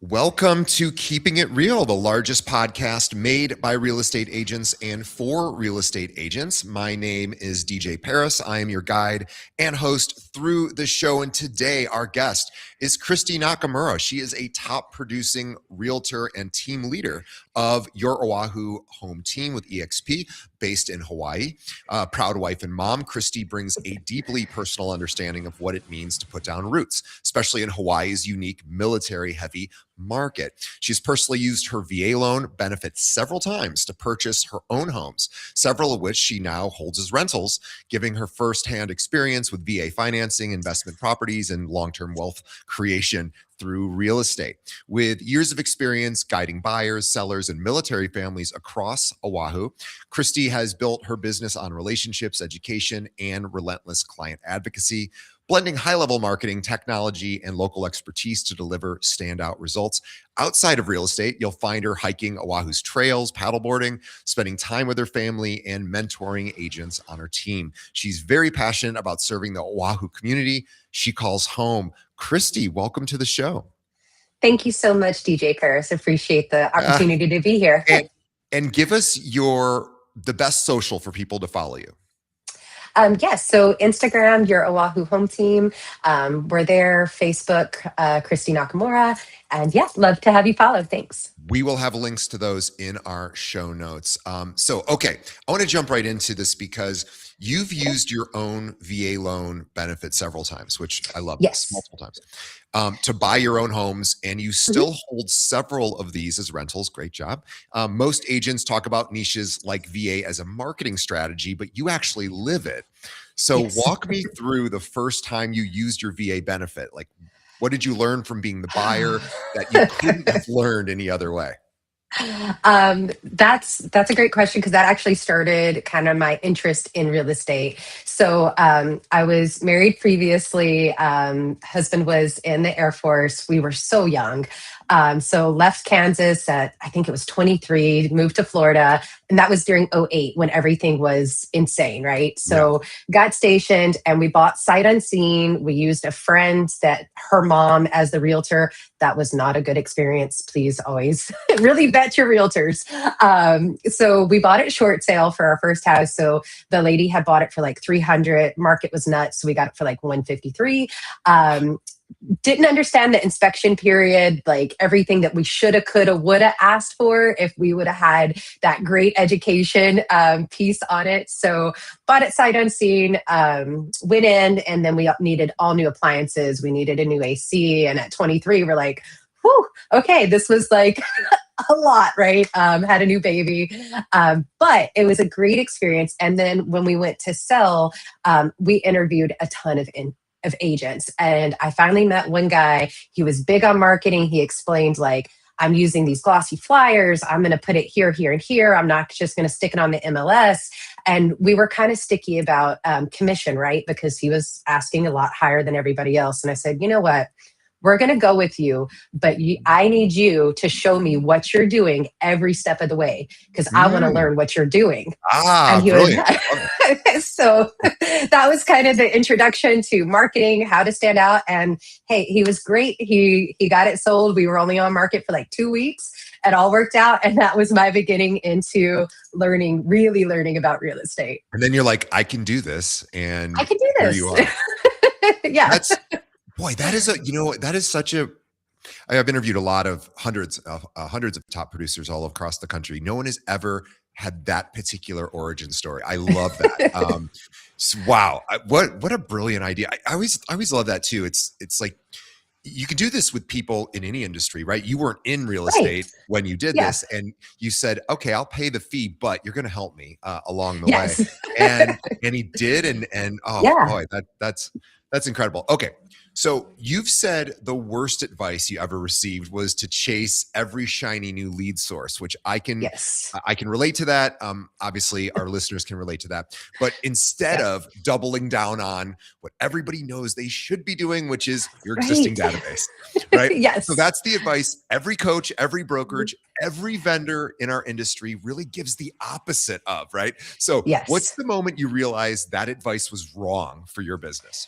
Welcome to Keeping It Real, the largest podcast made by real estate agents and for real estate agents. My name is DJ Paris. I am your guide and host through the show. And today our guest is Kristy Nakamura. She is a top producing realtor and team leader of your Oahu home team with EXP based in Hawaii. Proud wife and mom, Kristy brings a deeply personal understanding of what it means to put down roots, especially in Hawaii's unique military-heavy market. She's personally used her VA loan benefit several times to purchase her own homes, several of which she now holds as rentals, giving her firsthand experience with VA financing, investment properties, and long-term wealth creation through real estate. With years of experience guiding buyers, sellers, and military families across Oahu, Kristy has built her business on relationships, education, and relentless client advocacy, blending high-level marketing, technology, and local expertise to deliver standout results. Outside of real estate, you'll find her hiking Oahu's trails, paddleboarding, spending time with her family, and mentoring agents on her team. She's very passionate about serving the Oahu community she calls home. Kristy, welcome to the show. Thank you so much, DJ Paris. Appreciate the opportunity to be here. And give us the best social for people to follow you. Yes, so Instagram, your Oahu home team. We're there. Facebook, Kristy Nakamura. And yeah, love to have you follow. Thanks. We will have links to those in our show notes. Okay, I want to jump right into this because you've used your own VA loan benefit several times, which I love. Yes. Multiple times, to buy your own homes, and you still hold several of these as rentals. Great job. Most agents talk about niches like VA as a marketing strategy, but you actually live it. So Yes. Walk me through the first time you used your VA benefit. Like, what did you learn from being the buyer that you couldn't have learned any other way? That's a great question because that actually started kind of my interest in real estate. So I was married previously. Husband was in the Air Force. We were so young. So left Kansas at, I think it was 23, moved to Florida. And that was during '08 when everything was insane, right? So got stationed and we bought sight unseen. We used a friend that her mom as the realtor. That was not a good experience. Please always really vet your realtors. So we bought it short sale for our first house. So the lady had bought it for like 300. Market was nuts. So we got it for like 153. Didn't understand the inspection period, like everything that we shoulda, coulda, woulda asked for if we would have had that great education piece on it. So bought it sight unseen, went in, and then we needed all new appliances. We needed a new AC. And at 23, we're like, whew, okay, this was like a lot, right? Had a new baby. But it was a great experience. And then when we went to sell, we interviewed a ton of agents. And I finally met one guy. He was big on marketing. He explained like, I'm using these glossy flyers. I'm going to put it here, here, and here. I'm not just going to stick it on the MLS. And we were kind of sticky about commission, right? Because he was asking a lot higher than everybody else. And I said, you know what? We're going to go with you, but I need you to show me what you're doing every step of the way because I want to learn what you're doing. And he brilliant. So that was kind of the introduction to marketing, how to stand out. And hey, he was great. He got it sold. We were only on market for like 2 weeks. It all worked out. And that was my beginning into really learning about real estate. And then you're like, I can do this. And I can do this. Here you are. Yeah. Boy, that is such a, I've interviewed hundreds of top producers all across the country. No one has ever had that particular origin story. I love that. Wow. What a brilliant idea. I always love that too. It's like, you can do this with people in any industry, right? You weren't in real estate when you did this, and you said, okay, I'll pay the fee, but you're going to help me along the way. And he did. And boy, that's incredible. Okay. So you've said the worst advice you ever received was to chase every shiny new lead source, which I can relate to that. Obviously our listeners can relate to that, but instead of doubling down on what everybody knows they should be doing, which is your existing database, right? Yes. So that's the advice every coach, every brokerage, every vendor in our industry really gives the opposite of, right? So what's the moment you realize that advice was wrong for your business?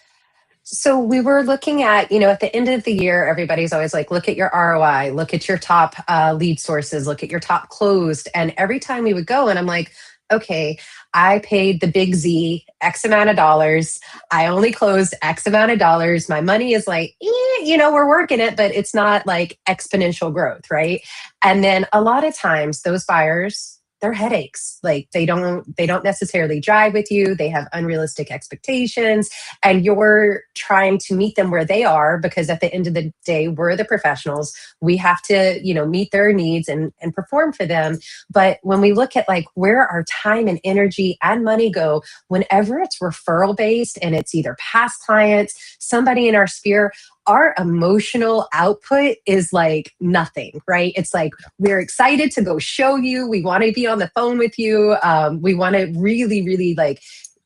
So we were looking at, at the end of the year, everybody's always like, look at your ROI, look at your top lead sources, look at your top closed. And every time we would go, and I'm like, okay, I paid the big Z X amount of dollars. I only closed X amount of dollars. My money is like, we're working it, but it's not like exponential growth, right? And then a lot of times those buyers, they're headaches. Like they don't necessarily drive with you. They have unrealistic expectations, and you're trying to meet them where they are, because at the end of the day, we're the professionals. We have to, meet their needs and perform for them. But when we look at like where our time and energy and money go, whenever it's referral based and it's either past clients, somebody in our sphere, our emotional output is like nothing, right? It's like we're excited to go show you. We want to be on the phone with you. We want to really, really like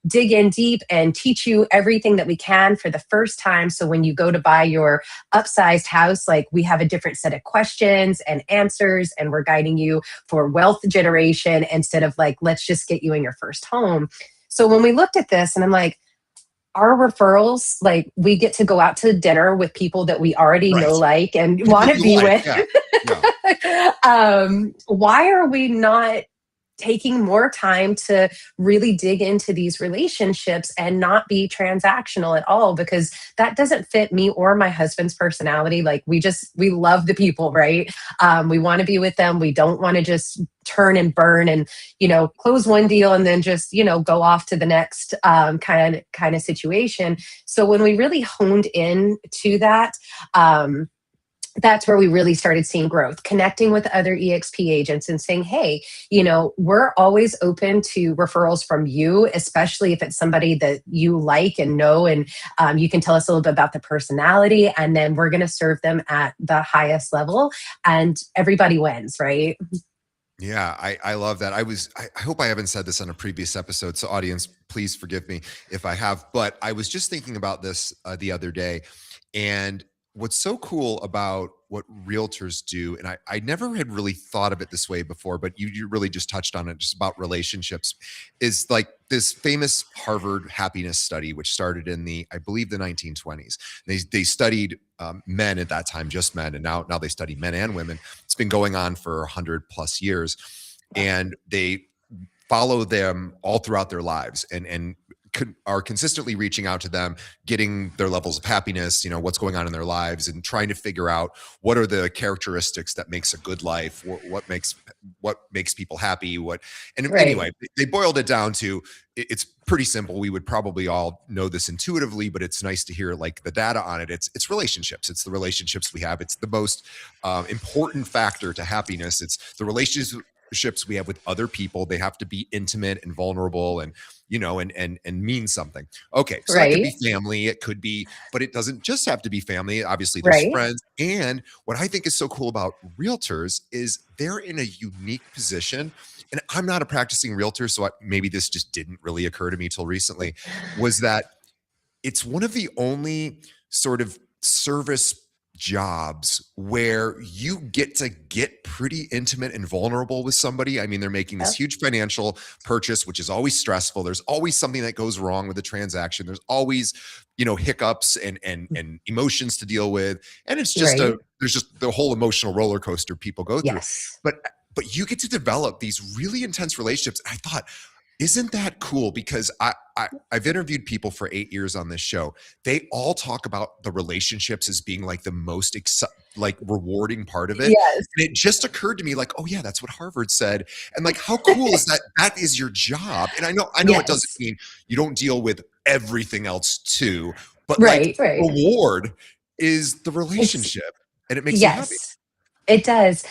dig in deep and teach you everything that we can for the first time. So when you go to buy your upsized house, like we have a different set of questions and answers, and we're guiding you for wealth generation instead of like, let's just get you in your first home. So when we looked at this, and I'm like, our referrals, like we get to go out to dinner with people that we already know, Right. like, and People want to you be like. with. Yeah. Yeah. Why are we not taking more time to really dig into these relationships and not be transactional at all? Because that doesn't fit me or my husband's personality. Like we love the people, right? We want to be with them. We don't want to just turn and burn and close one deal and then just go off to the next kind of situation. So when we really honed in to that, that's where we really started seeing growth, connecting with other EXP agents and saying, hey, we're always open to referrals from you, especially if it's somebody that you like and know, and you can tell us a little bit about the personality, and then we're going to serve them at the highest level, and everybody wins, right? Yeah, I love that. I hope I haven't said this on a previous episode, so audience, please forgive me if I have. But I was just thinking about this the other day, and what's so cool about what realtors do, and I never had really thought of it this way before, but you really just touched on it, just about relationships, is like this famous Harvard happiness study, which started in I believe the 1920s. They studied men at that time, just men, and now they study men and women. It's been going on for 100 plus years, and they follow them all throughout their lives, and are consistently reaching out to them, getting their levels of happiness, what's going on in their lives, and trying to figure out what are the characteristics that makes a good life, what makes people happy, and Right. anyway, they boiled it down to, it's pretty simple. We would probably all know this intuitively, but it's nice to hear like the data on it. It's relationships. It's the relationships we have. It's the most important factor to happiness. It's the relationships we have with other people. They have to be intimate and vulnerable, and and mean something. Okay, so that could be Right. family, it could be, but it doesn't just have to be family. Obviously, there's Right. friends. And what I think is so cool about realtors is they're in a unique position. And I'm not a practicing realtor, so maybe this just didn't really occur to me till recently, was that it's one of the only sort of service jobs where you get to get pretty intimate and vulnerable with somebody. I mean, they're making this Yep. huge financial purchase, which is always stressful. There's always something that goes wrong with the transaction. There's always, hiccups and emotions to deal with. And it's just Right. there's just the whole emotional roller coaster people go through. Yes. But you get to develop these really intense relationships. And I thought, isn't that cool? Because I've interviewed people for 8 years on this show. They all talk about the relationships as being like the most like rewarding part of it. Yes. And it just occurred to me like, oh yeah, that's what Harvard said. And like, how cool is that? That is your job. And I know it doesn't Yes. mean you don't deal with everything else too, but like Right. Right. reward is the It's relationship, and it makes you happy. Yes, it does.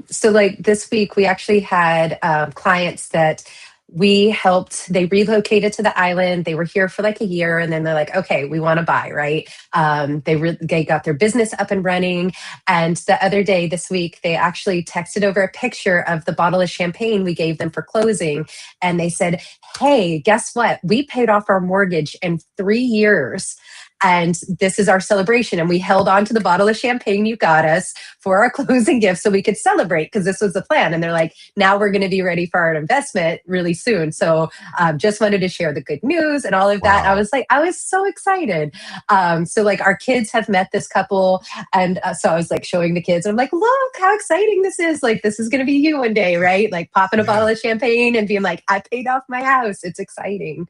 So, like this week, we actually had clients that we helped. They relocated to the island. They were here for like a year, and then they're like, "Okay, we want to buy." Right? They got their business up and running. And the other day, this week, they actually texted over a picture of the bottle of champagne we gave them for closing, and they said, "Hey, guess what? We paid off our mortgage in 3 years." and this is our celebration. And we held on to the bottle of champagne you got us for our closing gift so we could celebrate because this was the plan. And they're like, now we're going to be ready for our investment really soon. So just wanted to share the good news and all of that. Wow. I was so excited. So like our kids have met this couple, and so I was like showing the kids, and I'm like, look how exciting this is. Like, this is going to be you one day, right? Like popping a bottle of champagne and being like, I paid off my house. It's exciting.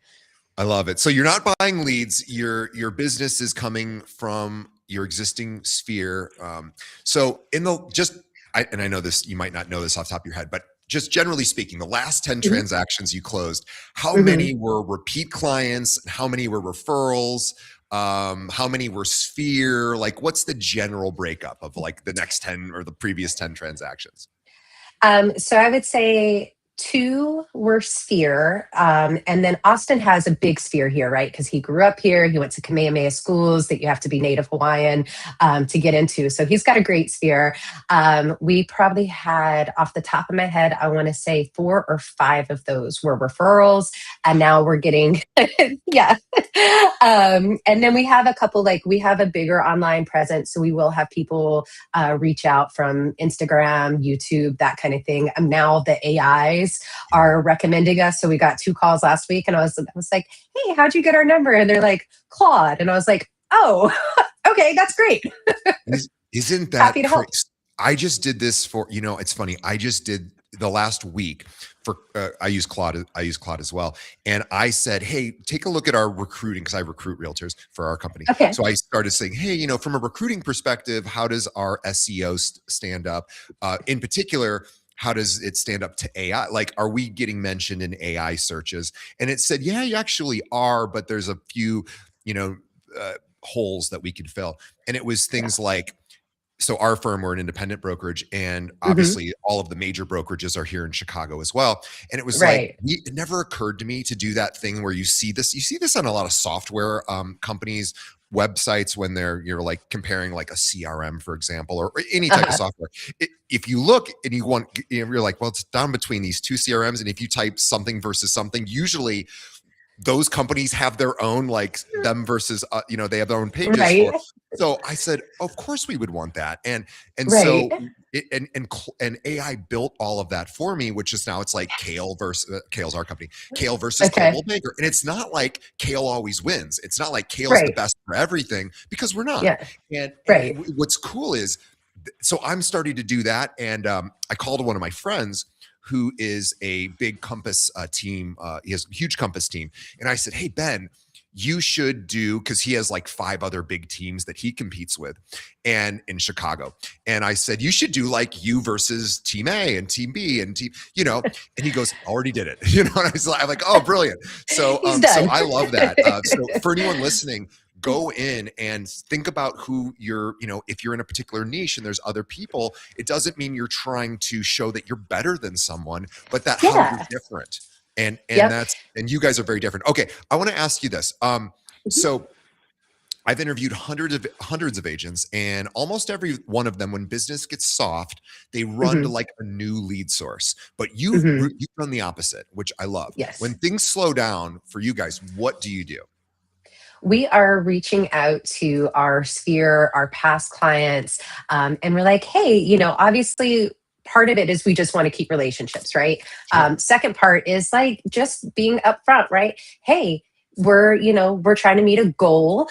I love it. So you're not buying leads. Your business is coming from your existing sphere. So in the and I know this, you might not know this off the top of your head, but just generally speaking, the last 10 Mhm. transactions you closed, how Mhm. many were repeat clients? How many were referrals? How many were sphere? Like, what's the general breakup of like the next 10 or the previous 10 transactions? So I would say two were sphere. And then Austin has a big sphere here, right? Because he grew up here. He went to Kamehameha schools that you have to be Native Hawaiian to get into. So he's got a great sphere. We probably had, off the top of my head, I want to say 4 or 5 of those were referrals. And now we're getting, yeah. And then we have a couple, like we have a bigger online presence. So we will have people reach out from Instagram, YouTube, that kind of thing. And now the AIs are recommending us. So we got 2 calls last week, and I was like, "Hey, how'd you get our number?" And they're like, "Claude," and I was like, "Oh, okay, that's great." Isn't Happy that to help. crazy? I just did this for, it's funny. I just did the last week for, I use Claude as well. And I said, hey, take a look at our recruiting, because I recruit realtors for our company. Okay. So I started saying, hey, from a recruiting perspective, how does our SEO stand up? In particular, how does it stand up to AI? Like, are we getting mentioned in AI searches? And it said, yeah, you actually are, but there's a few, holes that we could fill. And it was Yeah. things like, so our firm, we're an independent brokerage, and Hmm. obviously all of the major brokerages are here in Chicago as well. And it was like, Right. it never occurred to me to do that thing where you see this on a lot of software companies websites when you're like comparing like a CRM, for example, or any type of Uh-huh. software. If you look and you're like, well, it's down between these 2 CRMs. And if you type something versus something, usually those companies have their own, like them versus they have their own pages Right. for. So I said, of course we would want that. And Right. so and AI built all of that for me, which is now it's like Kale versus Kale's our company, Kale versus Okay. Coldwell Banker. And it's not like Kale always wins. It's not like Kale's the Right. best for everything, because we're not. Yeah. And Right. what's cool is, so I'm starting to do that. And I called one of my friends who is a big Compass team. He has a huge Compass team. And I said, hey, Ben, you should do, because he has like 5 other big teams that he competes with and in Chicago. And I said, you should do like you versus team A and team B and team, and he goes, already did it. And I'm like, oh, brilliant. So, He's so done. I love that. So for anyone listening, go in and think about who if you're in a particular niche and there's other people, it doesn't mean you're trying to show that you're better than someone, but that how you're Yeah. different. And Yep. and you guys are very different. Okay, I want to ask you this. Mhm. So I've interviewed hundreds of agents, and almost every one of them, when business gets soft, they run to Mhm. like a new lead source. But Mhm. you've done the opposite, which I love. When Yes. things slow down for you guys, what do you do? We are reaching out to our sphere, our past clients, and we're like, hey, obviously part of it is we just want to keep relationships, right? Sure. Second part is like just being upfront, right? Hey, we're trying to meet a goal.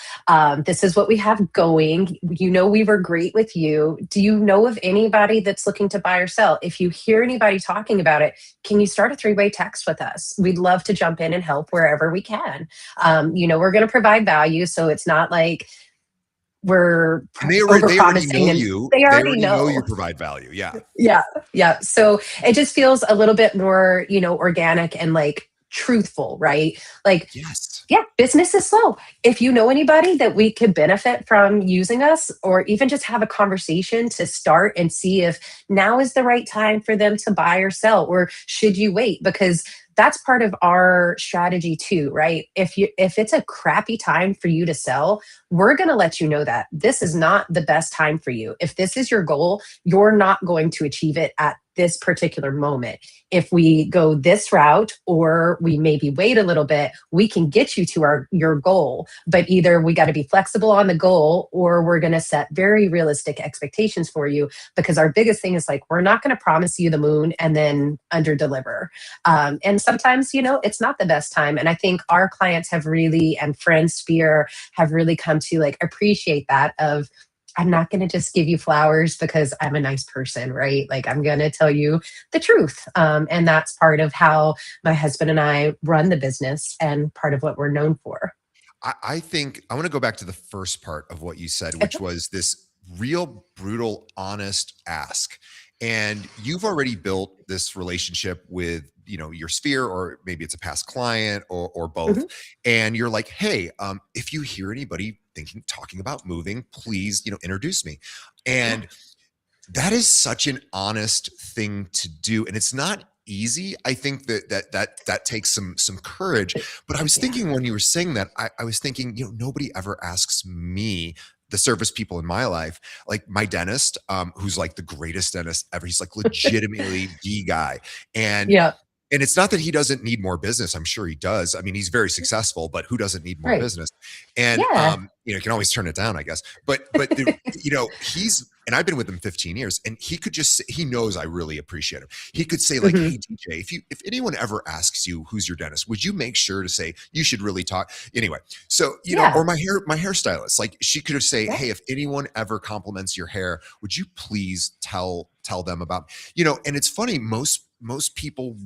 This is what we have going. We were great with you. Do you know of anybody that's looking to buy or sell? If you hear anybody talking about it, can you start a 3-way text with us? We'd love to jump in and help wherever we can. We're going to provide value, so it's not like we're And over they already promising, know and you. they They already already know you know. provide value. Yeah. Yeah, yeah. So it just feels a little bit more, organic and like truthful, right? Like, Yes. yeah, business is slow. If you know anybody that we could benefit from using us, or even just have a conversation to start and see if now is the right time for them to buy or sell, or should you wait? Because that's part of our strategy too, right? If it's a crappy time for you to sell, we're going to let you know that this is not the best time for you. If this is your goal, you're not going to achieve it at this particular moment. If we go this route or we maybe wait a little bit, we can get you to your goal. But either we got to be flexible on the goal or we're going to set very realistic expectations for you, because our biggest thing is like, we're not going to promise you the moon and then under deliver. And sometimes, it's not the best time. And I think our clients have really, and friends Spear have really come to like appreciate that of, I'm not going to just give you flowers because I'm a nice person, right? Like I'm going to tell you the truth. And that's part of how my husband and I run the business and part of what we're known for. I think I want to go back to the first part of what you said, which was this real, brutal, honest ask. And you've already built this relationship with, your sphere, or maybe it's a past client or both. Mhm. And you're like, hey, if you hear anybody talking about moving, please, introduce me. Yeah. And that is such an honest thing to do. And it's not easy. I think that takes some courage. But I was Yeah. thinking when you were saying that, I was thinking, nobody ever asks me, the service people in my life, like my dentist, who's like the greatest dentist ever. He's like legitimately the guy. And Yeah. and it's not that he doesn't need more business. I'm sure he does. I mean, he's very successful, but who doesn't need more Right. business? And Yeah. you can always turn it down, I guess. But he's, and I've been with him 15 years, and he could just say, he knows I really appreciate him. He could say like, Mhm. "Hey DJ, if anyone ever asks you who's your dentist, would you make sure to say you should really talk?" Anyway, so Yeah. or my hairstylist, like she could have say, Yeah. "Hey, if anyone ever compliments your hair, would you please tell them about?" And it's funny, most people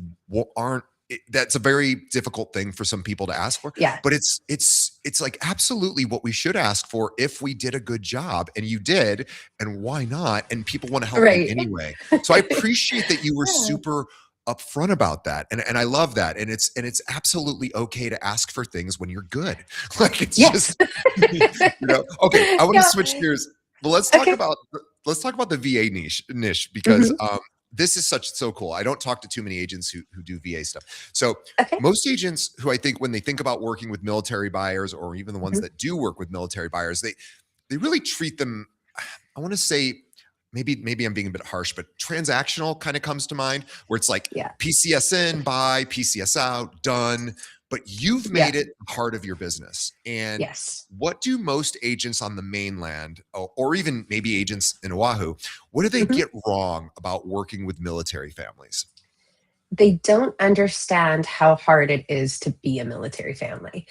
aren't. That's a very difficult thing for some people to ask for, Yeah. but it's like absolutely what we should ask for if we did a good job, and you did, and why not? And people want to help you Right. anyway. So I appreciate that you were Yeah. super upfront about that, and I love that, and it's absolutely okay to ask for things when you're good. Like it's Yes. just Okay, I want to Yeah. switch gears. Well, Okay. let's talk about the VA niche because Mhm. this is so cool. I don't talk to too many agents who do VA stuff. So Okay. most agents who I think when they think about working with military buyers, or even the ones Mhm. that do work with military buyers, they really treat them, I want to say, maybe I'm being a bit harsh, but transactional kind of comes to mind, where it's like Yeah. PCS in, buy, PCS out, done. But you've Yeah. made it part of your business. And Yes. what do most agents on the mainland, or even maybe agents in Oahu, what do they Mhm. get wrong about working with military families? They don't understand how hard it is to be a military family.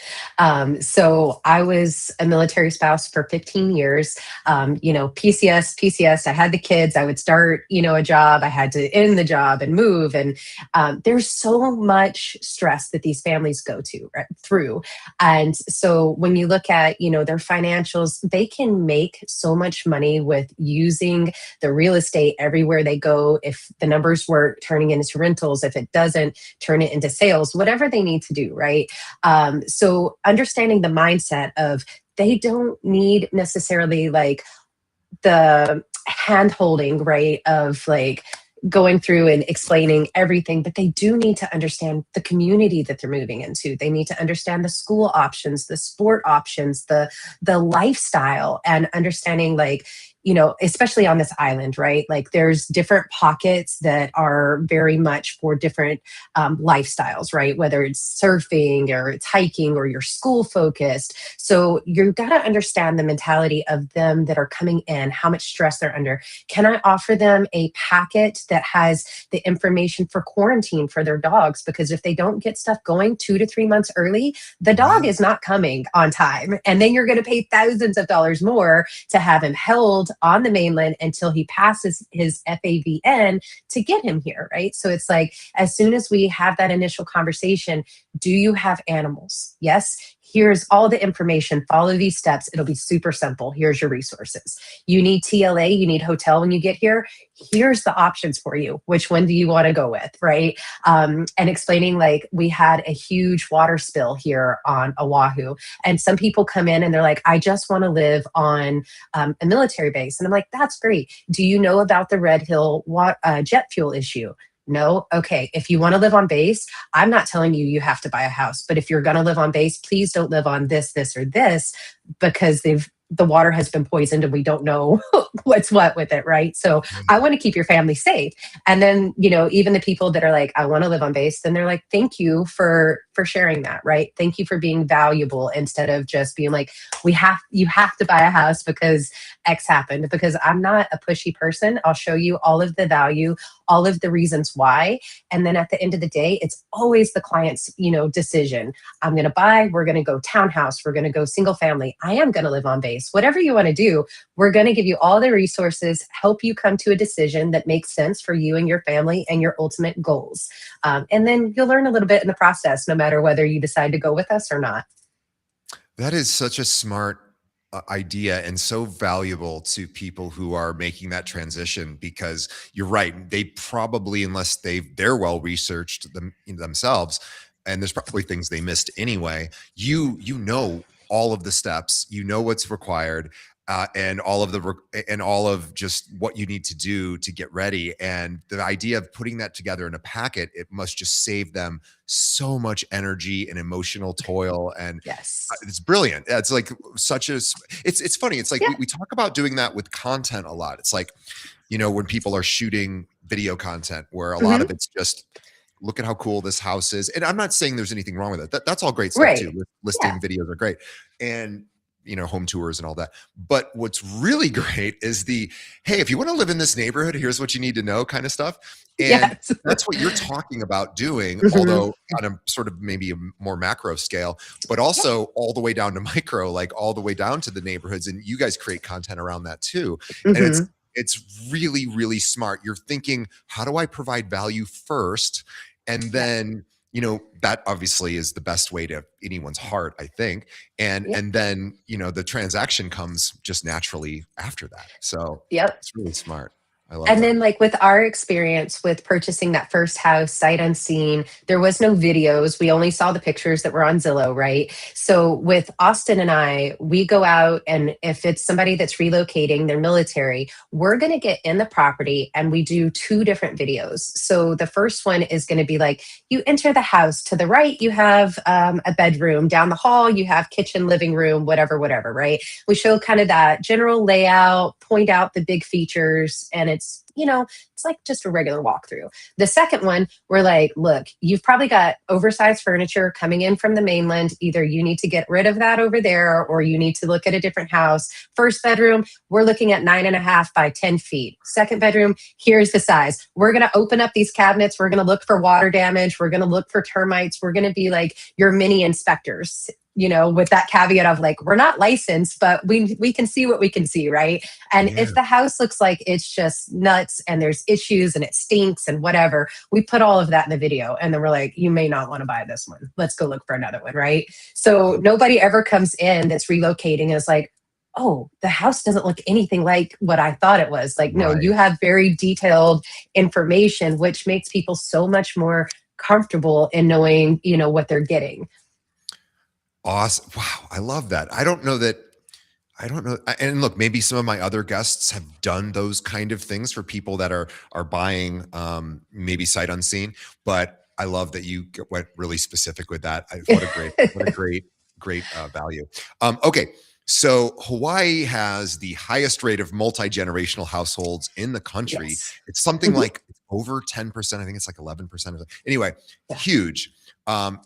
So I was a military spouse for 15 years. PCS, I had the kids, I would start, a job, I had to end the job and move. And there's so much stress that these families go through. And so when you look at, their financials, they can make so much money with using the real estate everywhere they go. If the numbers work, turning it into rentals. If it doesn't, turn it into sales, whatever they need to do, right? So understanding the mindset of they don't need necessarily like the hand holding, right? Of like going through and explaining everything, but they do need to understand the community that they're moving into. They need to understand the school options, the sport options, the lifestyle, and understanding like, especially on this island, right? Like there's different pockets that are very much for different lifestyles, right? Whether it's surfing or it's hiking or you're school focused. So you've got to understand the mentality of them that are coming in, how much stress they're under. Can I offer them a packet that has the information for quarantine for their dogs? Because if they don't get stuff going 2 to 3 months early, the dog Right. is not coming on time. And then you're going to pay thousands of dollars more to have him held on the mainland until he passes his FAVN to get him here, right? So it's like, as soon as we have that initial conversation, do you have animals? Yes. Here's all the information. Follow these steps. It'll be super simple. Here's your resources. You need TLA, you need hotel when you get here. Here's the options for you. Which one do you want to go with, right? And explaining like we had a huge water spill here on Oahu, and some people come in and they're like, I just want to live on a military base. And I'm like, that's great. Do you know about the Red Hill jet fuel issue? No? Okay. If you want to live on base, I'm not telling you have to buy a house, but if you're going to live on base, please don't live on this, or this, because they've the water has been poisoned and we don't know what's what with it, right? So I want to keep your family safe. And then, even the people that are like, I want to live on base, then they're like, thank you for sharing that, right? Thank you for being valuable, instead of just being like, you have to buy a house because X happened. Because I'm not a pushy person. I'll show you all of the value, all of the reasons why. And then at the end of the day, it's always the client's, decision. I'm going to buy, we're going to go townhouse, we're going to go single family. I am going to live on base. Whatever you want to do, we're going to give you all the resources, help you come to a decision that makes sense for you and your family and your ultimate goals. And then you'll learn a little bit in the process, no matter whether you decide to go with us or not. That is such a smart idea and so valuable to people who are making that transition, because you're right. They probably, unless they're well researched themselves, and there's probably things they missed anyway. You know all of the steps, you know what's required, and all of just what you need to do to get ready. And the idea of putting that together in a packet, it must just save them so much energy and emotional toil. And Yes. it's brilliant. It's like it's funny. It's like Yeah. we talk about doing that with content a lot. It's like, when people are shooting video content where a lot Mhm. of it's just, look at how cool this house is. And I'm not saying there's anything wrong with it. That's all great stuff too. Right. Yeah. Listing videos are great. And home tours and all that. But what's really great is hey, if you want to live in this neighborhood, here's what you need to know kind of stuff. And Yes. that's what you're talking about doing, Mhm. although on a sort of maybe a more macro scale, but also all the way down to micro, like all the way down to the neighborhoods. And you guys create content around that too. And Mhm. it's really, really smart. You're thinking, how do I provide value first? And Yep. then, that obviously is the best way to anyone's heart, I think. And Yep. and then, the transaction comes just naturally after that. So Yep. it's really smart. I love And that. then, like with our experience with purchasing that first house, sight unseen, there was no videos. We only saw the pictures that were on Zillow, right? So, with Austin and I, we go out, and if it's somebody that's relocating, they're military, we're going to get in the property and we do two different videos. So, the first one is going to be like, you enter the house, to the right, you have a bedroom, down the hall, you have kitchen, living room, whatever, right? We show kind of that general layout, point out the big features, and it's like just a regular walkthrough. The second one, we're like, look, you've probably got oversized furniture coming in from the mainland. Either you need to get rid of that over there, or you need to look at a different house. First bedroom, we're looking at 9.5 by 10 feet. Second bedroom, here's the size. We're going to open up these cabinets. We're going to look for water damage. We're going to look for termites. We're going to be like your mini inspectors, with that caveat of like, we're not licensed, but we can see what we can see, right? And Yeah. if the house looks like it's just nuts and there's issues and it stinks and whatever, we put all of that in the video. And then we're like, you may not want to buy this one. Let's go look for another one, right? So nobody ever comes in that's relocating and is like, oh, the house doesn't look anything like what I thought it was. Like, no, Right. you have very detailed information, which makes people so much more comfortable in knowing, what they're getting. Awesome. Wow. I love that. I don't know. And look, maybe some of my other guests have done those kind of things for people that are buying maybe sight unseen, but I love that you went really specific with that. What a great value. Okay. So Hawaii has the highest rate of multi-generational households in the country. Yes. It's something Mhm. like over 10%. I think it's like 11% or something. Anyway, Yeah. huge.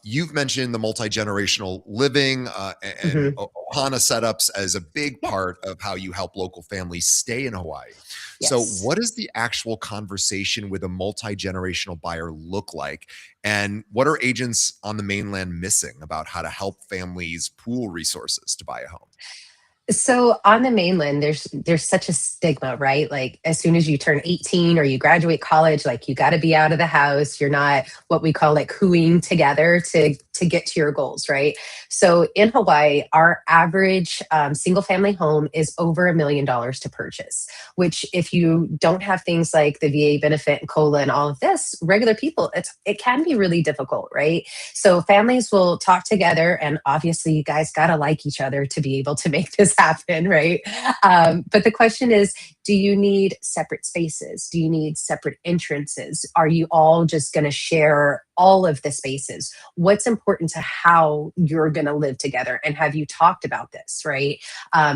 You've mentioned the multi-generational living and Mhm. Ohana setups as a big Yeah. part of how you help local families stay in Hawaii. So Yes. what does the actual conversation with a multi-generational buyer look like? And what are agents on the mainland missing about how to help families pool resources to buy a home? So on the mainland, there's such a stigma, right? Like as soon as you turn 18 or you graduate college, like you got to be out of the house. You're not what we call like hooing together to get to your goals, right? So in Hawaii, our average single family home is over $1 million to purchase. Which, if you don't have things like the VA benefit and COLA and all of this, regular people, it can be really difficult, right? So families will talk together, and obviously, you guys got to like each other to be able to make this this happen, right? But the question is, do you need separate spaces? Do you need separate entrances? Are you all just going to share all of the spaces? What's important to how you're going to live together? And have you talked about this, right?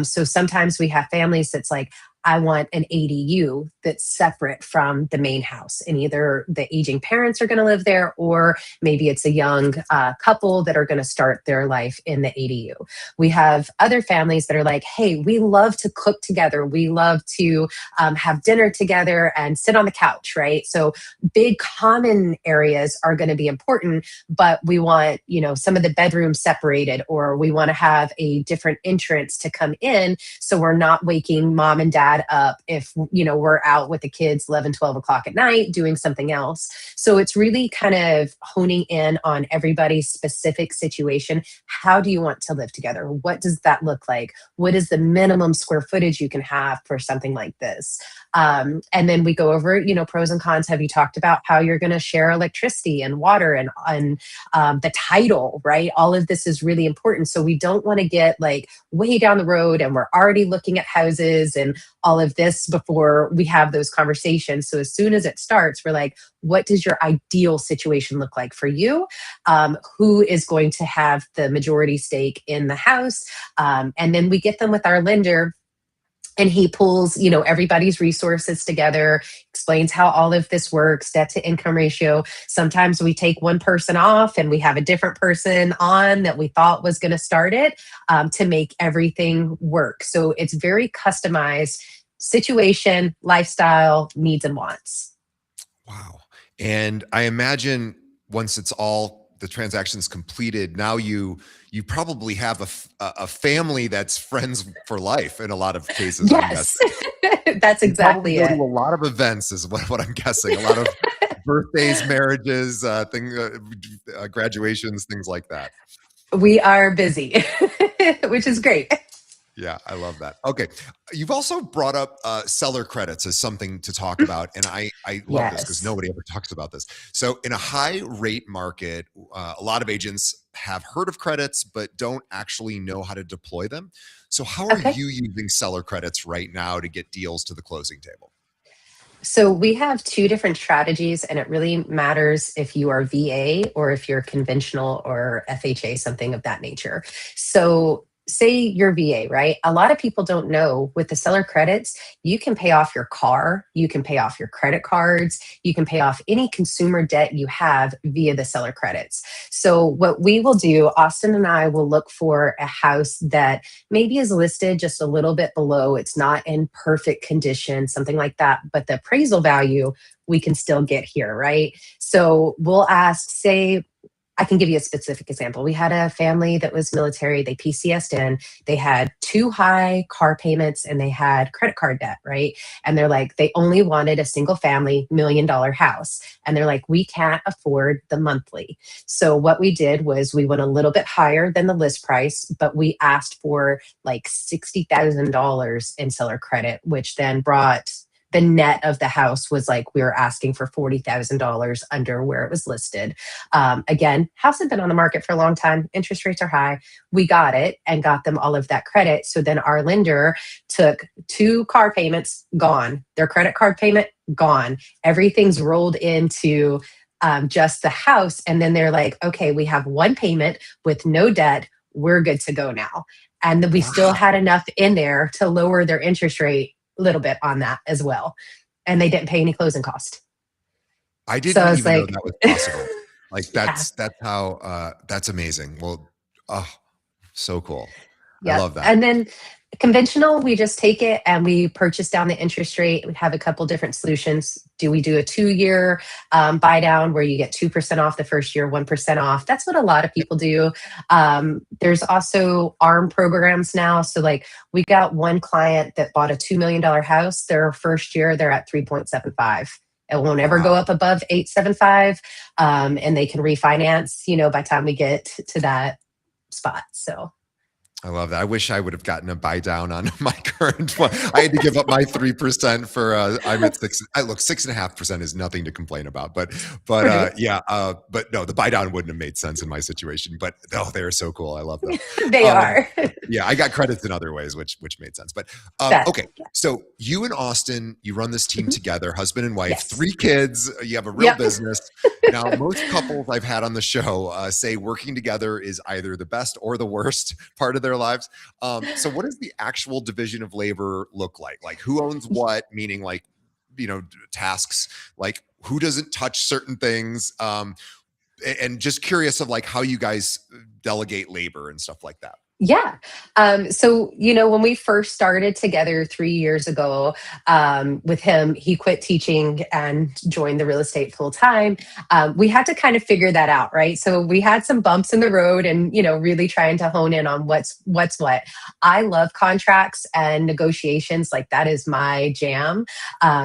So sometimes we have families that's like, I want an ADU that's separate from the main house. And either the aging parents are going to live there, or maybe it's a young couple that are going to start their life in the ADU. We have other families that are like, hey, we love to cook together. We love to have dinner together and sit on the couch, right? So big common areas are going to be important, but we want, some of the bedrooms separated, or we want to have a different entrance to come in. So we're not waking mom and dad up if we're out with the kids 11, 12 o'clock at night doing something else. So it's really kind of honing in on everybody's specific situation. How do you want to live together? What does that look like? What is the minimum square footage you can have for something like this? And then we go over pros and cons. Have you talked about how you're going to share electricity and water and the title, right? All of this is really important. So we don't want to get like way down the road and we're already looking at houses and all of this before we have those conversations. So as soon as it starts, we're like, what does your ideal situation look like for you? Who is going to have the majority stake in the house? And then we get them with our lender, and he pulls, everybody's resources together, explains how all of this works, debt to income ratio. Sometimes we take one person off and we have a different person on that we thought was going to start it to make everything work. So it's very customized situation, lifestyle, needs and wants. Wow. And I imagine once the transaction's completed, now you probably have a family that's friends for life in a lot of cases. Yes, that's exactly it. it. Go to a lot of events is what I'm guessing. A lot of birthdays, marriages, graduations, things like that. We are busy, which is great. Yeah, I love that. Okay. You've also brought up seller credits as something to talk about. And I love this because nobody ever talks about this. So in a high rate market, a lot of agents have heard of credits, but don't actually know how to deploy them. So how are you using seller credits right now to get deals to the closing table? So we have two different strategies, and it really matters if you are VA or if you're conventional or FHA, something of that nature. So say you're VA, right? A lot of people don't know with the seller credits, you can pay off your car, you can pay off your credit cards, you can pay off any consumer debt you have via the seller credits. So what we will do, Austin and I will look for a house that maybe is listed just a little bit below. It's not in perfect condition, something like that, but the appraisal value we can still get here, right? So we'll ask, say, I can give you a specific example. We had a family that was military. They PCS'd in. They had too high car payments and they had credit card debt, right? And they're like, they only wanted a single family $1 million house. And they're like, we can't afford the monthly. So what we did was we went a little bit higher than the list price, but we asked for like $60,000 in seller credit, which then brought the net of the house was like we were asking for $40,000 under where it was listed. Again, house had been on the market for a long time. Interest rates are high. We got it and got them all of that credit. So then our lender took 2 car payments, gone. Their credit card payment, gone. Everything's rolled into just the house. And then they're like, okay, we have 1 payment with no debt. We're good to go now. And then we still had enough in there to lower their interest rate little bit on that as well. And they didn't pay any closing cost. I didn't even know that was possible. Like that's how that's amazing. Well, so cool. I love that. And then conventional, we just take it and we purchase down the interest rate. We have a couple different solutions. Do we do a 2-year buy down where you get 2% off the first year, 1% off? That's what a lot of people do. There's also ARM programs now. So like we got one client that bought a $2 million house. Their first year, they're at 3.75. It won't ever go up above 875. And they can refinance, by the time we get to that spot. So I love that. I wish I would have gotten a buy down on my current one. I had to give up my 3% for I'm at 6. I look, 6.5% is nothing to complain about, Right. but no, the buy down wouldn't have made sense in my situation. But oh, they're so cool. I love them. They are. Yeah, I got credits in other ways, which made sense. But That, okay, so you and Austin, you run this team mhm. together, husband and wife, Yes. 3 kids. You have a real Yep. business. Now, most couples I've had on the show say working together is either the best or the worst part of their lives. So, what does the actual division of labor look like? Like, who owns what? Meaning, like, tasks. Like, who doesn't touch certain things? And just curious of like how you guys delegate labor and stuff like that. Yeah. So, when we first started together 3 years ago, with him, he quit teaching and joined the real estate full time. We had to kind of figure that out, right? So we had some bumps in the road and, really trying to hone in on what's what. I love contracts and negotiations. Like that is my jam.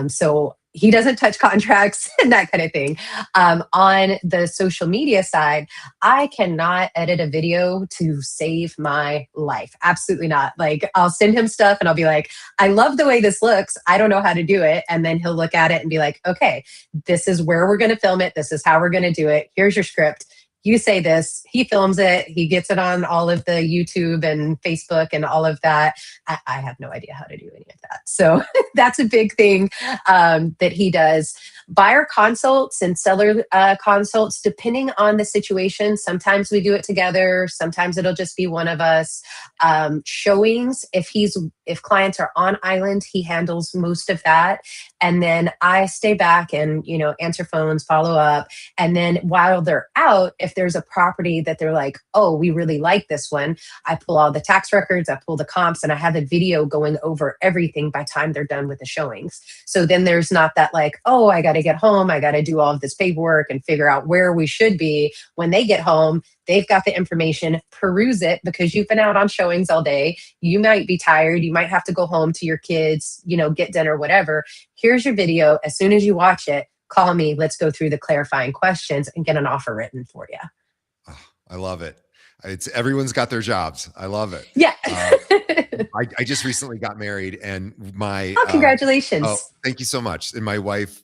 So he doesn't touch contracts and that kind of thing. On the social media side, I cannot edit a video to save my life. Absolutely not. Like I'll send him stuff and I'll be like, I love the way this looks. I don't know how to do it. And then he'll look at it and be like, okay, this is where we're going to film it. This is how we're going to do it. Here's your script. You say this, he films it, he gets it on all of the YouTube and Facebook and all of that. I have no idea how to do any of that. So that's a big thing that he does. Buyer consults and seller consults, depending on the situation. Sometimes we do it together. Sometimes it'll just be one of us. Showings, if clients are on island, he handles most of that. And then I stay back and, answer phones, follow up. And then while they're out, if there's a property that they're like, oh, we really like this one, I pull all the tax records, I pull the comps, and I have a video going over everything by time they're done with the showings. So then there's not that like, oh, I got to get home, I got to do all of this paperwork and figure out where we should be. When they get home, they've got the information, peruse it because you've been out on showings all day. You might be tired. You might have to go home to your kids, get dinner, whatever. Here's your video. As soon as you watch it, call me. Let's go through the clarifying questions and get an offer written for you. Oh, I love it. Everyone's got their jobs. I love it. Yeah. I just recently got married, and my congratulations. Thank you so much. And my wife,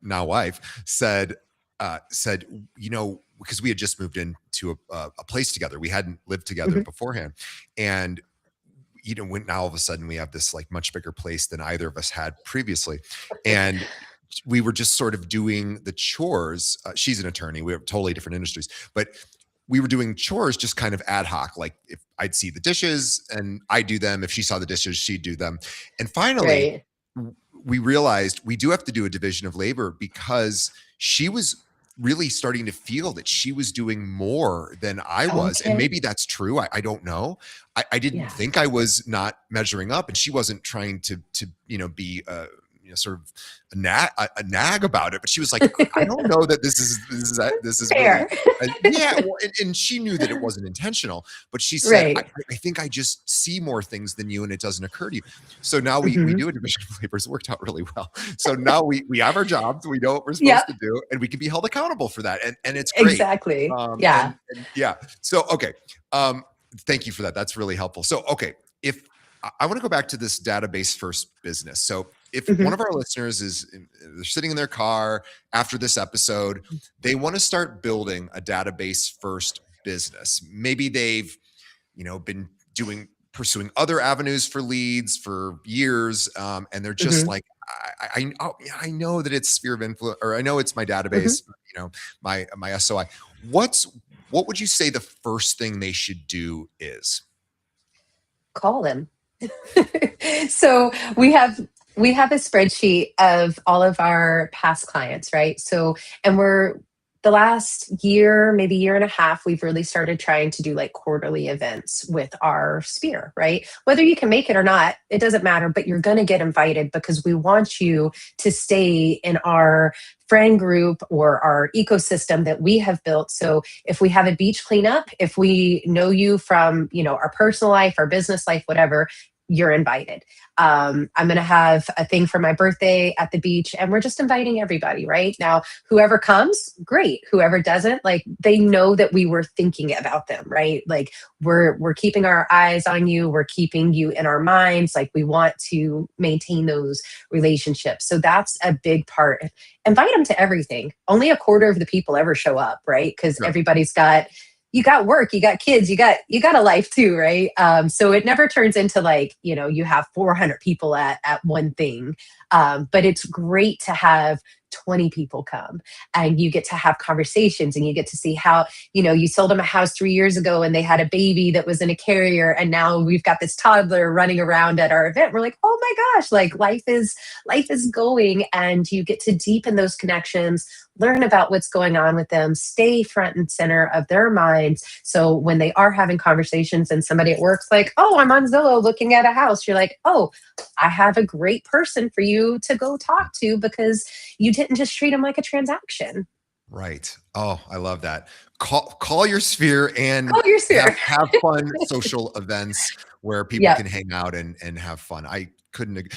now wife, said, because we had just moved into a place together, we hadn't lived together beforehand, and when now all of a sudden we have this like much bigger place than either of us had previously, and we were just sort of doing the chores. She's an attorney. We have totally different industries, but we were doing chores just kind of ad hoc. Like if I'd see the dishes and I do them, if she saw the dishes, she'd do them. And finally, we realized we do have to do a division of labor because she was really starting to feel that she was doing more than I was. Okay. And maybe that's true. I don't know. I didn't think I was not measuring up, and she wasn't trying to be sort of a nag about it, but she was like, I don't know that this is fair. Really, and she knew that it wasn't intentional, but she said, I think I just see more things than you, and it doesn't occur to you. So now we do a division of labor. It's worked out really well. So now we have our jobs, we know what we're supposed to do, and we can be held accountable for that, and it's great. Exactly. So okay, thank you for that. That's really helpful. So okay, if I want to go back to this database first business. So if one of our listeners they're sitting in their car after this episode, they want to start building a database first business. Maybe they've, been pursuing other avenues for leads for years. And they're just like, I know that it's sphere of influence, or I know it's my database, my SOI. What would you say the first thing they should do is? Call them. So we have a spreadsheet of all of our past clients, right? So, and the last year, maybe year and a half, we've really started trying to do like quarterly events with our sphere, right? Whether you can make it or not, it doesn't matter, but you're going to get invited because we want you to stay in our friend group or our ecosystem that we have built. So if we have a beach cleanup, if we know you from, our personal life, our business life, whatever, you're invited. I'm going to have a thing for my birthday at the beach, and we're just inviting everybody, right? Now, whoever comes, great. Whoever doesn't, like, they know that we were thinking about them, right? Like, we're keeping our eyes on you. We're keeping you in our minds. Like, we want to maintain those relationships. So that's a big part. Invite them to everything. Only a quarter of the people ever show up, right? Because Sure. everybody's got, you got work, you got kids, you got a life too, right? So it never turns into like, you have 400 people at one thing. But it's great to have 20 people come, and you get to have conversations, and you get to see how, you sold them a house 3 years ago and they had a baby that was in a carrier, and now we've got this toddler running around at our event. We're like, oh my gosh, like life is going, and you get to deepen those connections, learn about what's going on with them, stay front and center of their minds. So when they are having conversations and somebody at work's like, oh, I'm on Zillow looking at a house, you're like, oh, I have a great person for you to go talk to, because you didn't just treat them like a transaction. Right. Oh, I love that. Call your sphere and Call your sphere. have fun social events where people Yep. can hang out and have fun. I couldn't.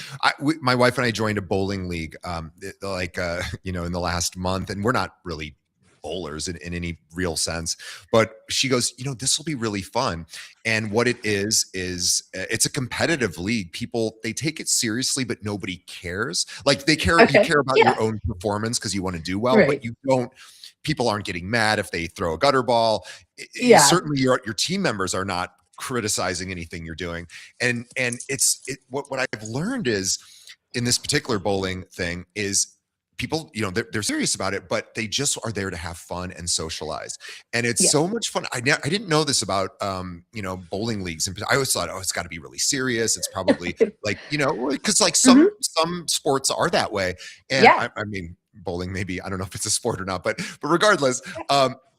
My wife and I joined a bowling league, in the last month, and we're not really bowlers in any real sense, but she goes, this will be really fun. And what it is it's a competitive league. People, they take it seriously, but nobody cares. Like you Okay. care about Yeah. your own performance because you want to do well, but Right. you don't. People aren't getting mad if they throw a gutter ball. Yeah. Certainly, your team members are not criticizing anything you're doing. And what I've learned is in this particular bowling thing is people, they're serious about it, but they just are there to have fun and socialize. And it's Yeah. so much fun. I didn't know this about, bowling leagues. And I always thought, oh, it's got to be really serious. It's probably like, because like Hmm. some sports are that way. And Yeah. I mean, bowling, maybe, I don't know if it's a sport or not, but regardless,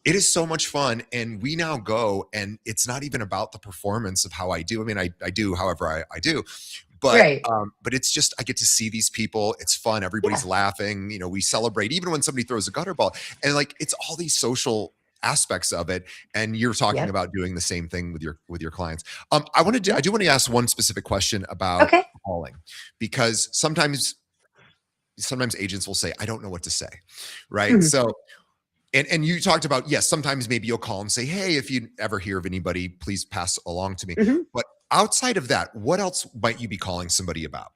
it is so much fun. And we now go, and it's not even about the performance of how I do. I mean, I do however I do, Right. but it's just, I get to see these people. It's fun. Everybody's Yeah. laughing. We celebrate even when somebody throws a gutter ball, and like, it's all these social aspects of it. And you're talking Yep. about doing the same thing with your clients. I Yep. do want to ask one specific question about Okay. calling, because sometimes agents will say, I don't know what to say. Right. Mhm. So, and you talked about, yes, sometimes maybe you'll call and say, hey, if you ever hear of anybody, please pass along to me. Mhm. But outside of that, what else might you be calling somebody about?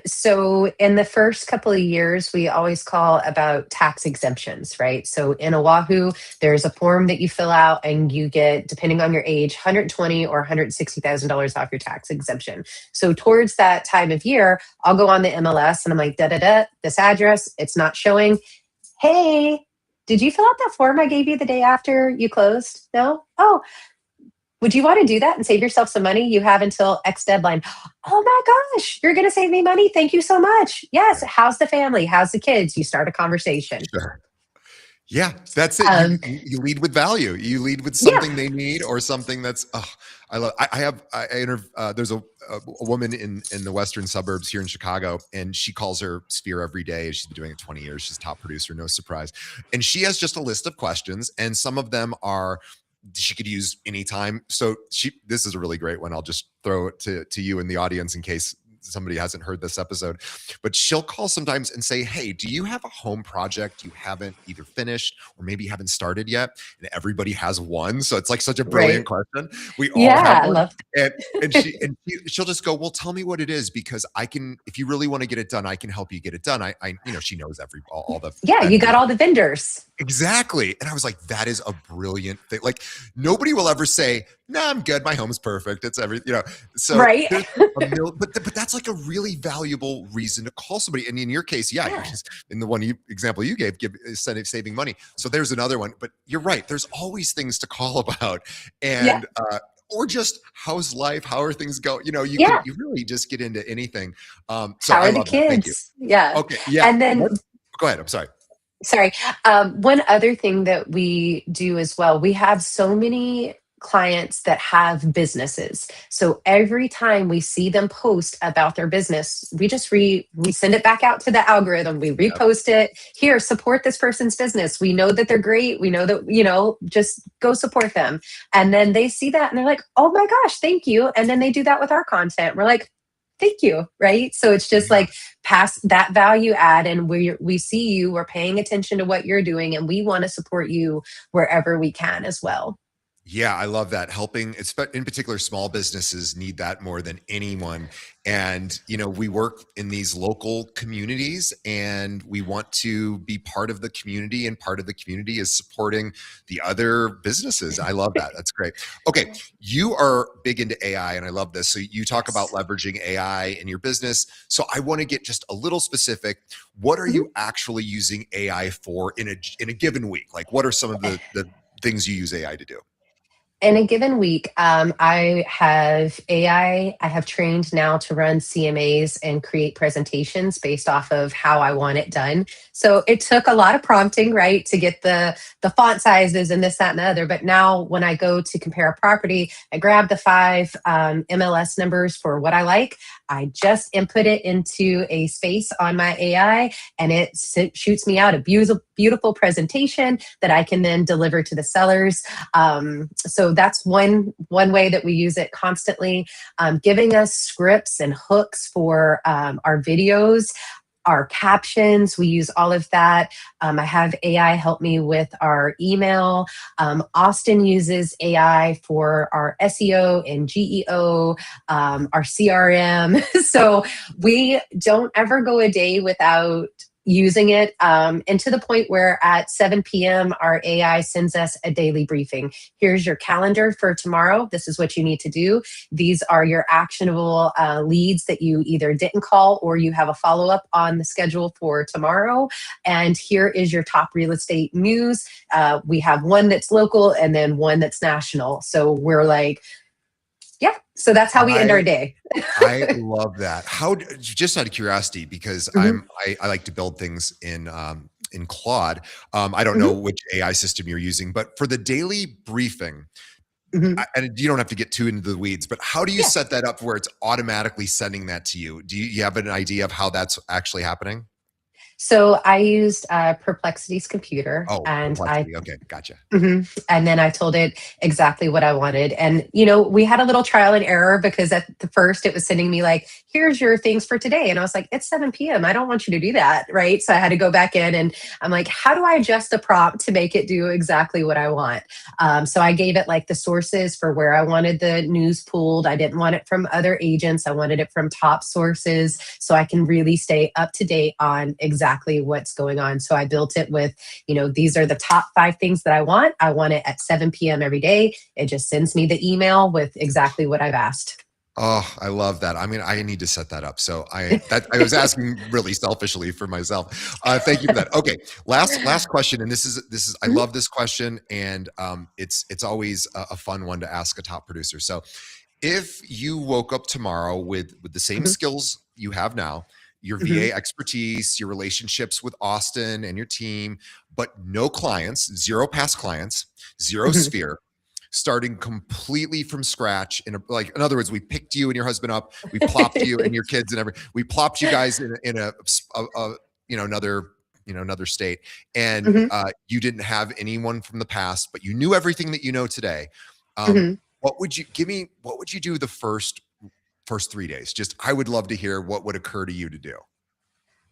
So in the first couple of years, we always call about tax exemptions, right? So in Oahu, there's a form that you fill out, and you get, depending on your age, 120 or $160,000 off your tax exemption. So towards that time of year, I'll go on the MLS and I'm like, da da da, this address, it's not showing. Hey, did you fill out that form I gave you the day after you closed? No? Oh, would you want to do that and save yourself some money? You have until X deadline. Oh my gosh, you're going to save me money. Thank you so much. Yes. Right. How's the family? How's the kids? You start a conversation. Sure. Yeah, that's it. Um, You lead with value. You lead with yeah. something they need, or something that's. Oh, I love. There's a woman in the western suburbs here in Chicago, and she calls her sphere every day. She's been doing it 20 years. She's a top producer, no surprise. And she has just a list of questions, and some of them are she could use anytime. So this is a really great one. I'll just throw it to you in the audience in case somebody hasn't heard this episode, but she'll call sometimes and say, hey, do you have a home project you haven't either finished or maybe haven't started yet? And everybody has one. So it's like such a brilliant Right. question. We all have Yeah. I one. love She'll just go, well, tell me what it is, because I can, if you really want to get it done, I can help you get it done. She knows all the Yeah. You got vendors. all the vendors. Exactly. And I was like, that is a brilliant thing. Like, nobody will ever say, no, I'm good. My home's perfect. It's everything, so Right. there's but that's like a really valuable reason to call somebody. And in your case, yeah, you're Yeah. just in the example you gave, saving money. So there's another one, but you're right. There's always things to call about, Yeah. and, or just how's life? How are things go? Yeah. You really just get into anything. So How I are the love that. Thank you. kids? Yeah. Okay. Yeah. And then, Go ahead. I'm sorry. sorry. One other thing that we do as well, we have so many clients that have businesses. So every time we see them post about their business, we send it back out to the algorithm. We Yep. repost it. Here, support this person's business. We know that they're great. We know that, just go support them. And then they see that and they're like, "Oh my gosh, thank you." And then they do that with our content. We're like, "Thank you." Right? So it's just Yeah. like pass that value add, and we see you, we're paying attention to what you're doing, and we want to support you wherever we can as well. Yeah, I love that. Helping, in particular, small businesses need that more than anyone. And, we work in these local communities and we want to be part of the community, and part of the community is supporting the other businesses. I love that. That's great. Okay. You are big into AI and I love this. So you talk about Yes. leveraging AI in your business. So I want to get just a little specific. What are Mhm. you actually using AI for in a given week? Like, what are some of the things you use AI to do? In a given week, I have AI. I have trained now to run CMAs and create presentations based off of how I want it done. So it took a lot of prompting, right, to get the font sizes and this, that, and the other. But now, when I go to compare a property, I grab the five MLS numbers for what I like. I just input it into a space on my AI, and it shoots me out a beautiful presentation that I can then deliver to the sellers. So that's one way that we use it constantly, giving us scripts and hooks for our videos, our captions. We use all of that. I have AI help me with our email. Austin uses AI for our SEO and GEO, our CRM. So we don't ever go a day without using it, and to the point where at 7 p.m. our AI sends us a daily briefing. Here's your calendar for tomorrow. This is what you need to do. These are your actionable leads that you either didn't call or you have a follow-up on the schedule for tomorrow. And here is your top real estate news. We have one that's local and then one that's national. So we're like, yeah, so that's how we end our I day. I love that. Just out of curiosity, because Mhm, I like to build things in Claude. I don't know mhm, which AI system you're using, but for the daily briefing, mhm. and you don't have to get too into the weeds, but how do you Yeah. set that up where it's automatically sending that to you? Do you have an idea of how that's actually happening? So I used Perplexity's computer, Oh, and I Perplexity. Okay, gotcha. Mhm. And then I told it exactly what I wanted. And, we had a little trial and error because at the first it was sending me like, "Here's your things for today." And I was like, "It's 7 p.m. I don't want you to do that." Right. So I had to go back in and I'm like, "How do I adjust the prompt to make it do exactly what I want?" So I gave it like the sources for where I wanted the news pulled. I didn't want it from other agents. I wanted it from top sources so I can really stay up to date on exactly what's going on. So I built it with, these are the top five things that I want. I want it at 7 p.m. every day. It just sends me the email with exactly what I've asked. Oh, I love that. I mean, I need to set that up. So I was asking really selfishly for myself. Thank you for that. Okay, last question, and this is I Mhm, love this question, and it's always a fun one to ask a top producer. So if you woke up tomorrow with the same mhm, skills you have now, your mhm, VA expertise, your relationships with Austin and your team, but no clients, zero past clients, zero mhm. sphere, starting completely from scratch, in other words, we picked you and your husband up, we plopped you and your kids and we plopped you guys in a another state, and Mhm, you didn't have anyone from the past, but you knew everything that you know today. um, mhm. what would you do the first 3 days? Just, I would love to hear what would occur to you to do.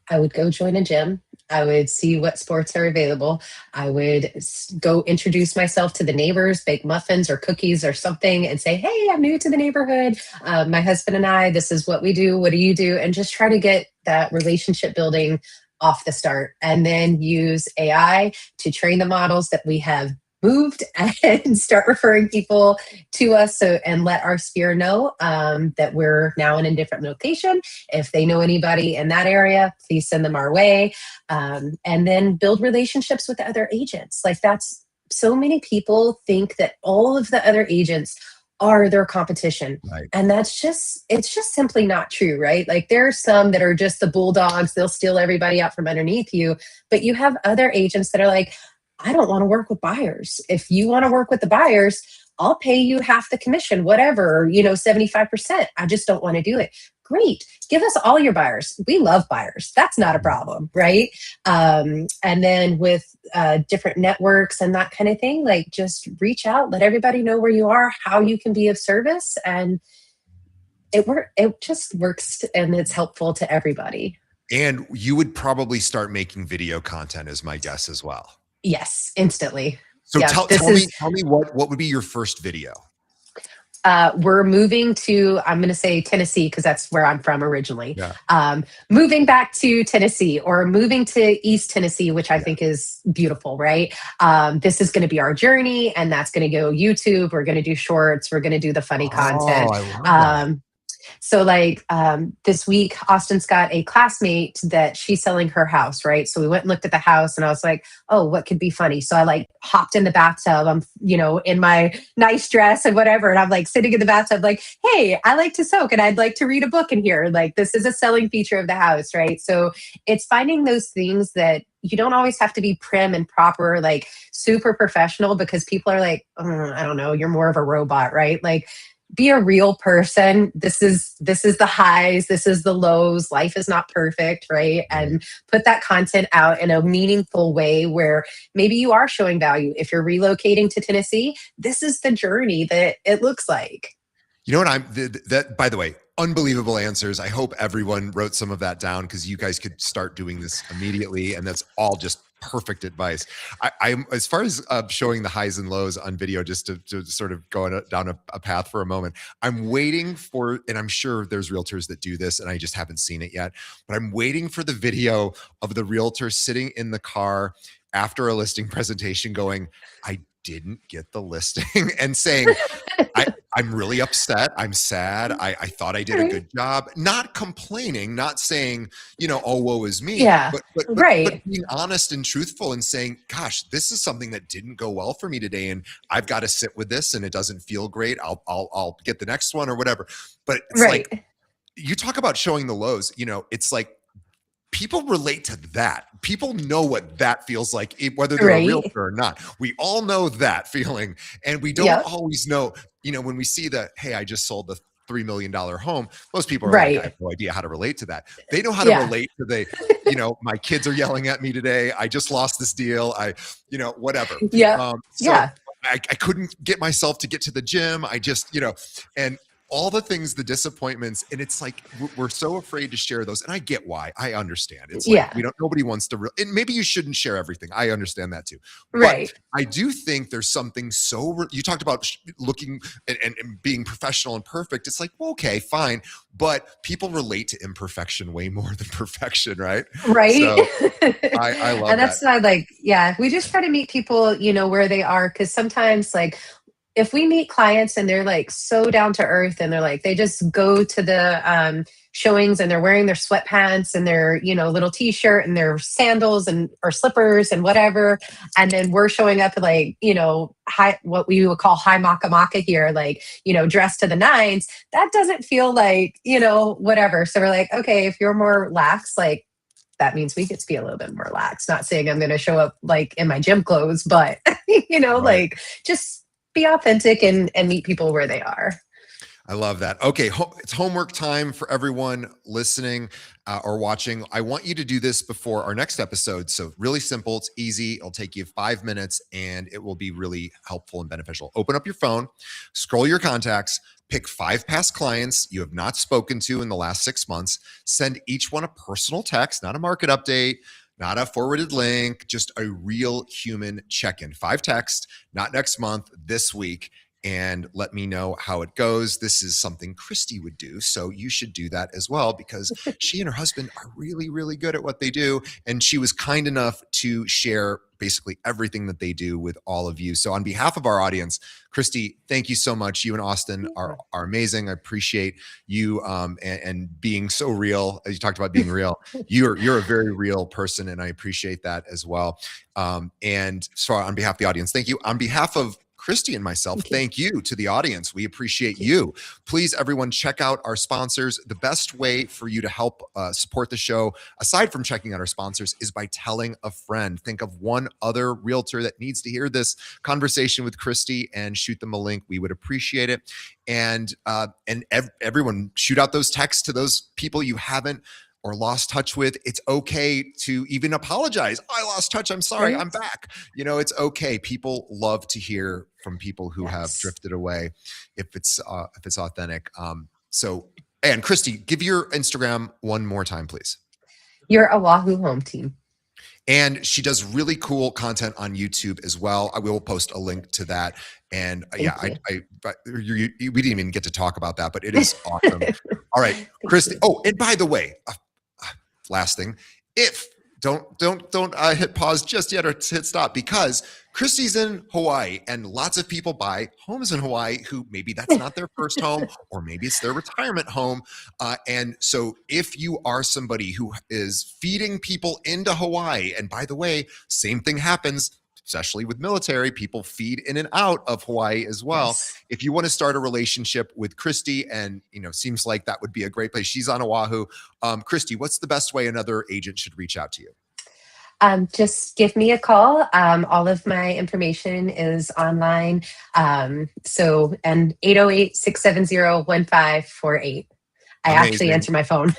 I would go join a gym. I would see what sports are available. I would go introduce myself to the neighbors, bake muffins or cookies or something, and say, "Hey, I'm new to the neighborhood. My husband and I, this is what we do. What do you do?" And just try to get that relationship building off the start. And then use AI to train the models that we have moved and start referring people to us, so and let our sphere know that we're now in a different location. If they know anybody in that area, please send them our way. And then build relationships with the other agents. Like, that's so many people think that all of the other agents are their competition. Right. And it's just simply not true, right? Like, there are some that are just the bulldogs, they'll steal everybody out from underneath you. But you have other agents that are like, "I don't want to work with buyers. If you want to work with the buyers, I'll pay you half the commission, whatever, 75%. I just don't want to do it. Great. Give us all your buyers. We love buyers. That's not a problem, right? And then with different networks and that kind of thing, like just reach out, let everybody know where you are, how you can be of service, and it just works, and it's helpful to everybody. And you would probably start making video content, is my guess as well. Yes, instantly. So Yeah, tell me what would be your first video? We're moving to, I'm going to say Tennessee, because that's where I'm from originally. Yeah. Moving back to Tennessee, or moving to East Tennessee, which I think is beautiful, right? This is going to be our journey, and that's going to go YouTube. We're going to do shorts. We're going to do the funny content. I love that. So like this week, Austin's got a classmate that she's selling her house, right? So we went and looked at the house, and I was like, oh, what could be funny? So I like hopped in the bathtub. I'm, in my nice dress and whatever. And I'm like sitting in the bathtub, like, hey, I like to soak and I'd like to read a book in here. Like, this is a selling feature of the house, right? So it's finding those things that you don't always have to be prim and proper, like super professional, because people are like, I don't know, you're more of a robot, right? Like, be a real person. This is the highs, this is the lows. Life is not perfect, right? And put that content out in a meaningful way where maybe you are showing value. If you're relocating to Tennessee, this is the journey that it looks like. You know what? That, by the way, unbelievable answers. I hope everyone wrote some of that down, because you guys could start doing this immediately, and that's all just perfect advice. I'm as far as showing the highs and lows on video, just to sort of go down a path for a moment. I'm waiting for, and I'm sure there's realtors that do this, and I just haven't seen it yet. But I'm waiting for the video of the realtor sitting in the car after a listing presentation, going, "I didn't get the listing," and saying, I'm really upset. I'm sad. I thought I did a good job. Not complaining, not saying, oh, woe is me. Yeah. But being honest and truthful and saying, gosh, this is something that didn't go well for me today, and I've got to sit with this, and it doesn't feel great. I'll get the next one or whatever. But it's like, you talk about showing the lows, it's like, people relate to that. People know what that feels like, whether they're a realtor or not. We all know that feeling. And we don't always know, when we see that, hey, I just sold the $3 million home, most people are like, I have no idea how to relate to that. They know how to relate to the, my kids are yelling at me today. I just lost this deal. Whatever. I couldn't get myself to get to the gym. I just, and all the things, the disappointments, and it's like, we're so afraid to share those. And I get why. I understand. It's like, nobody wants to, and maybe you shouldn't share everything. I understand that too. But I do think there's something you talked about looking and being professional and perfect. It's like, well, okay, fine. But people relate to imperfection way more than perfection, right? Right. So I love that. And that's why, we just try to meet people, where they are. Cause sometimes if we meet clients and they're like so down to earth, and they're like, they just go to the showings and they're wearing their sweatpants and their, little t-shirt and their sandals or slippers and whatever. And then we're showing up high, what we would call high maka here, dressed to the nines. That doesn't feel like, whatever. So we're like, okay, if you're more lax, that means we get to be a little bit more lax. Not saying I'm going to show up in my gym clothes, but just be authentic and meet people where they are. I love that. Okay, it's homework time for everyone listening or watching. I want you to do this before our next episode. So really simple. It's easy. It'll take you 5 minutes, and it will be really helpful and beneficial. Open up your phone, scroll your contacts, pick 5 past clients you have not spoken to in the last 6 months. Send each one a personal text, not a market update, not a forwarded link, just a real human check-in. 5 texts, not next month, this week, and let me know how it goes. This is something Kristy would do, so you should do that as well, because she and her husband are really, really good at what they do, and she was kind enough to share basically everything that they do with all of you. So on behalf of our audience, Kristy, thank you so much. You and Austin are amazing. I appreciate you and being so real. As you talked about being real, you're a very real person, and I appreciate that as well. And so on behalf of the audience, thank you. On behalf of Kristy and myself, thank you to the audience. We appreciate you. Please, everyone, check out our sponsors. The best way for you to help support the show, aside from checking out our sponsors, is by telling a friend. Think of one other realtor that needs to hear this conversation with Kristy and shoot them a link. We would appreciate it. And everyone, shoot out those texts to those people you haven't or lost touch with. It's okay to even apologize. I lost touch. I'm sorry. Right. I'm back. It's okay. People love to hear from people who have drifted away if it's authentic. And Kristy, give your Instagram one more time, please. Your Oahu Home Team. And she does really cool content on YouTube as well. I will post a link to that. And we didn't even get to talk about that, but it is awesome. All right, Kristy. Oh, and by the way, last thing, don't hit pause just yet or hit stop, because Kristy's in Hawaii and lots of people buy homes in Hawaii who maybe that's not their first home, or maybe it's their retirement home. And so if you are somebody who is feeding people into Hawaii, and by the way, same thing happens, especially with military, people feed in and out of Hawaii as well. Yes. If you want to start a relationship with Kristy, and seems like that would be a great place. She's on Oahu. Kristy, what's the best way another agent should reach out to you? Just give me a call. All of my information is online. And 808-670-1548. I actually answer my phone.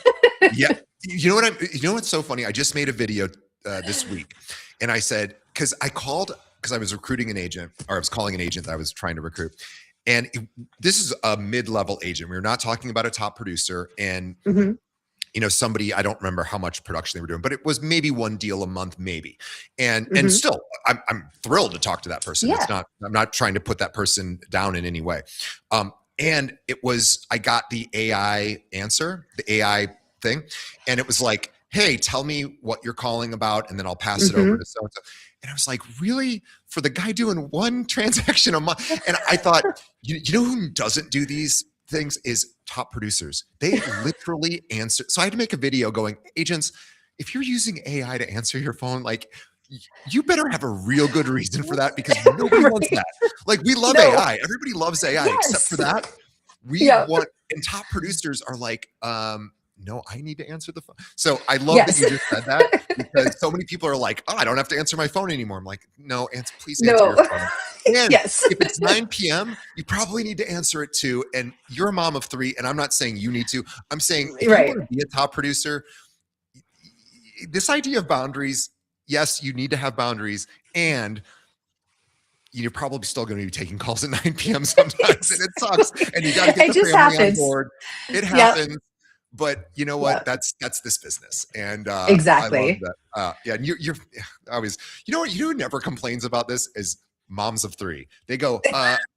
Yeah. You know what's so funny? I just made a video this week, and I said, because I was recruiting an agent, or I was calling an agent that I was trying to recruit. And this is a mid-level agent. We were not talking about a top producer. And somebody, I don't remember how much production they were doing, but it was maybe one deal a month, maybe. And still, I'm thrilled to talk to that person. Yeah. I'm not trying to put that person down in any way. And I got the AI answer, the AI thing. And it was like, hey, tell me what you're calling about, and then I'll pass it over to so-and-so. And I was like, really? For the guy doing one transaction a month? And I thought, you know who doesn't do these things is top producers. They literally answer. So I had to make a video going, agents, if you're using AI to answer your phone, like, you better have a real good reason for that, because nobody wants that. Like, we love AI. Everybody loves AI, except for that. We want, and top producers are like, no, I need to answer the phone. So I love that you just said that, because so many people are like, oh, I don't have to answer my phone anymore. I'm like, no, please answer your phone. And if it's 9 p.m., you probably need to answer it too. And you're a mom of 3, and I'm not saying you need to. I'm saying if you want to be a top producer, this idea of boundaries, yes, you need to have boundaries, and you're probably still going to be taking calls at 9 p.m. sometimes, and it sucks. And you got to get the family on board. It happens. But you know what? That's this business, and exactly. I love that. And you're always, what? You know who never complains about this is moms of 3. They go,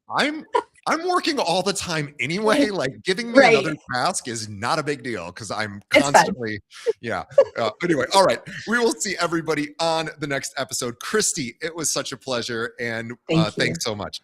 I'm working all the time anyway. Like, giving me another task is not a big deal, because I'm constantly, anyway, all right. We will see everybody on the next episode. Kristy, it was such a pleasure, and thanks so much.